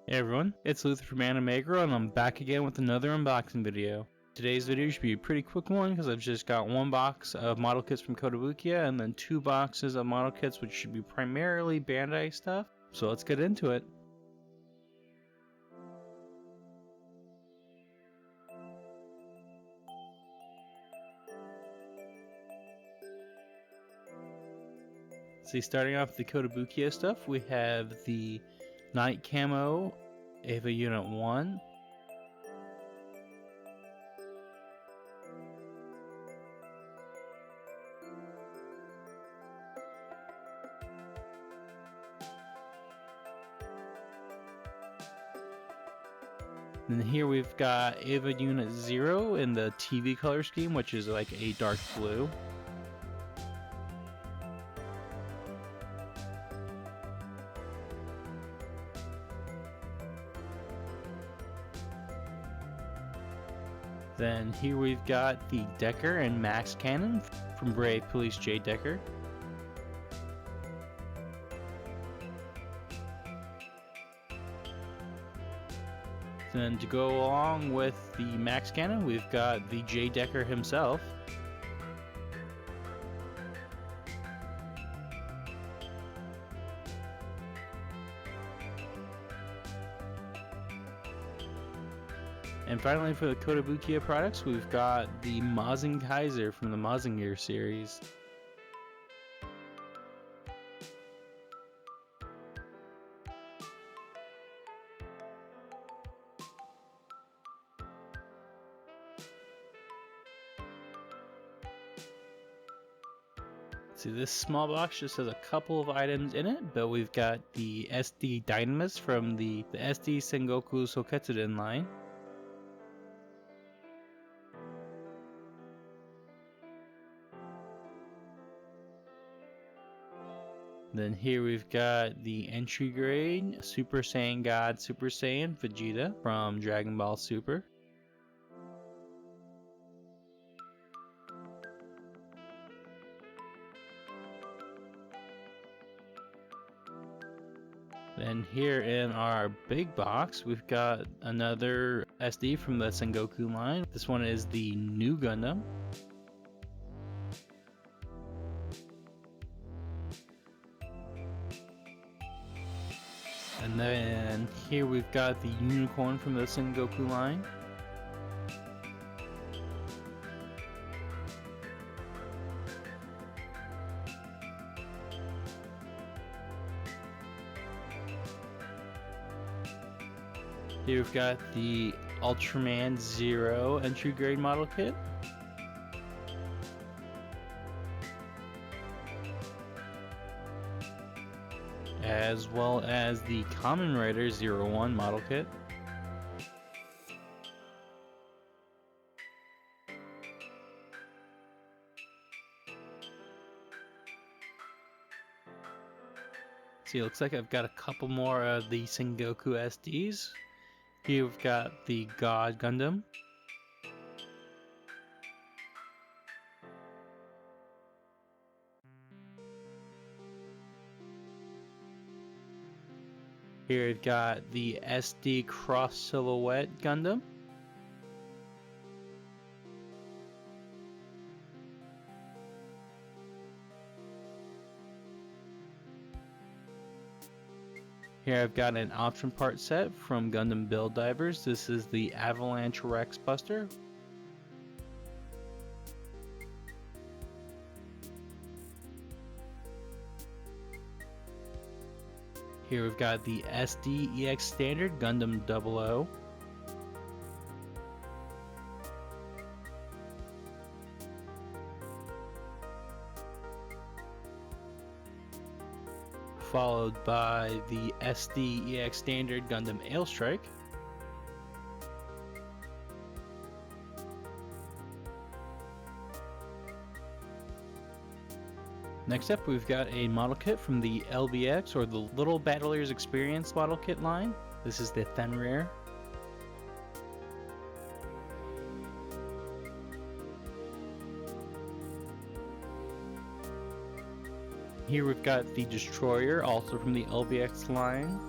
Hey everyone, it's Luther from Animagro and I'm back again with another unboxing video. Today's video should be a pretty quick one because I've just got one box of model kits from Kotobukiya and then two boxes of model kits which should be primarily Bandai stuff. So let's get into it. See, starting off with the Kotobukiya stuff, we have the Night Camo Ava Unit 1. And here we've got Ava Unit 0 in the TV color scheme, which is like a dark blue. Then here we've got the Decker and Max Cannon from Brave Police J. Decker. Then to go along with the Max Cannon, we've got the J. Decker himself. And finally, for the Kotobukiya products, we've got the Mazing Kaiser from the Mazinger series. See, this small box just has a couple of items in it, but we've got the SD Dynamis from the SD Sengoku Soketsuden line. Then here we've got the entry grade Super Saiyan God Super Saiyan Vegeta from Dragon Ball Super. Then here in our big box, we've got another SD from the Sengoku line. This one is the new Gundam. And then here we've got the Unicorn from the Sengoku line. Here we've got the Ultraman Zero entry grade model kit. As well as the Kamen Rider 01 model kit. See, it looks like I've got a couple more of the Sengoku SDs. Here we've got the God Gundam. Here we've got the SD Cross Silhouette Gundam. Here I've got an option part set from Gundam Build Divers. This is the Avalanche Rex Buster. Here we've got the SD EX Standard Gundam 00. Followed by the SD EX Standard Gundam Ailstrike. Next up, we've got a model kit from the LBX, or the Little Battlers Experience model kit line. This is the Fenrir. Here we've got the Destroyer, also from the LBX line.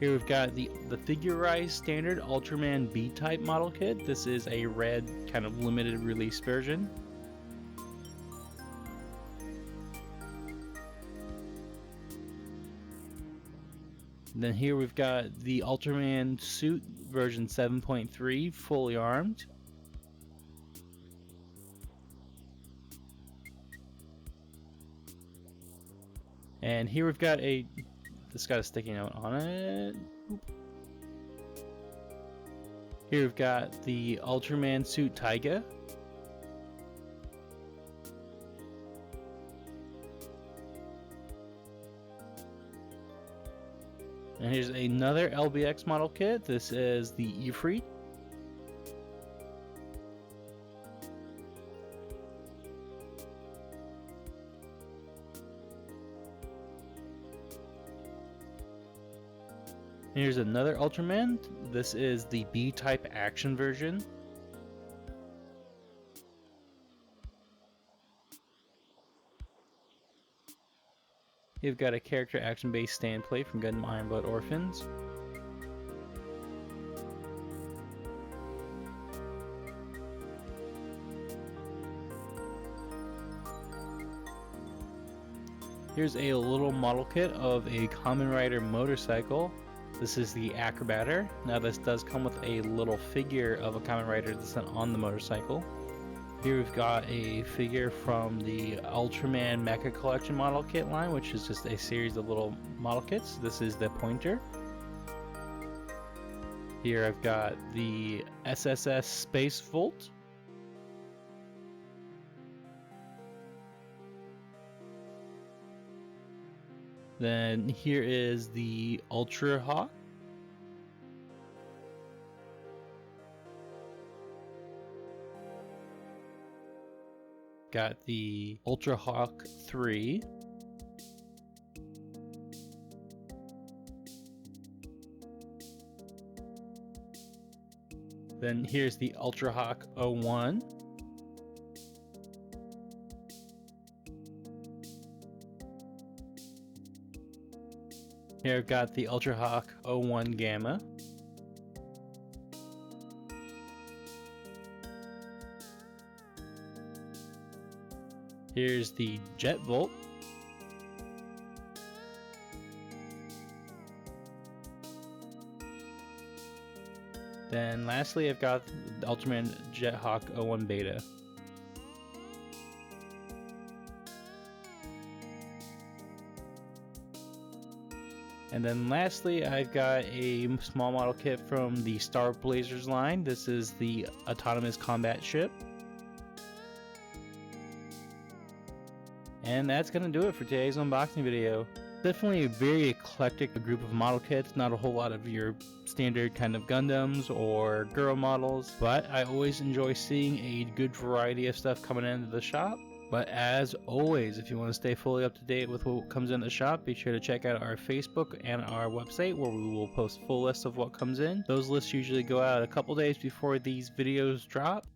Here we've got the figurized standard Ultraman B-type model kit. This is a red kind of limited release version. And then here we've got the Ultraman suit version 7.3 fully armed. And here we've got this got a sticky note on it. Oop. Here we've got the Ultraman suit Taiga. And here's another LBX model kit. This is the Ifrit. Here's another Ultraman. This is the B-type action version. You've got a character action-based stand plate from Gundam Iron Blood Orphans. Here's a little model kit of a Kamen Rider motorcycle. This is the Acrobatter. Now this does come with a little figure of a Kamen Rider that's on the motorcycle. Here we've got a figure from the Ultraman Mecha Collection model kit line, which is just a series of little model kits. This is the Pointer. Here I've got the SSS Space Volt. Then here is the Ultra Hawk. Got the Ultra Hawk 3. Then here's the Ultra Hawk 01. Here I've got the Ultra Hawk 01 Gamma. Here's the Jet Volt. Then lastly I've got the Ultraman Jet Hawk 01 Beta. And then lastly, I've got a small model kit from the Star Blazers line. This is the Autonomous Combat Ship. And that's going to do it for today's unboxing video. Definitely a very eclectic group of model kits, not a whole lot of your standard kind of Gundams or girl models, but I always enjoy seeing a good variety of stuff coming into the shop. But as always, if you want to stay fully up to date with what comes in the shop, be sure to check out our Facebook and our website where we will post full lists of what comes in. Those lists usually go out a couple days before these videos drop.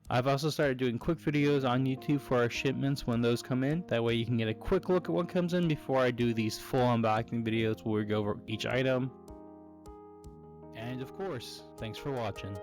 I've also started doing quick videos on YouTube for our shipments when those come in. That way you can get a quick look at what comes in before I do these full unboxing videos where we go over each item. And of course, thanks for watching.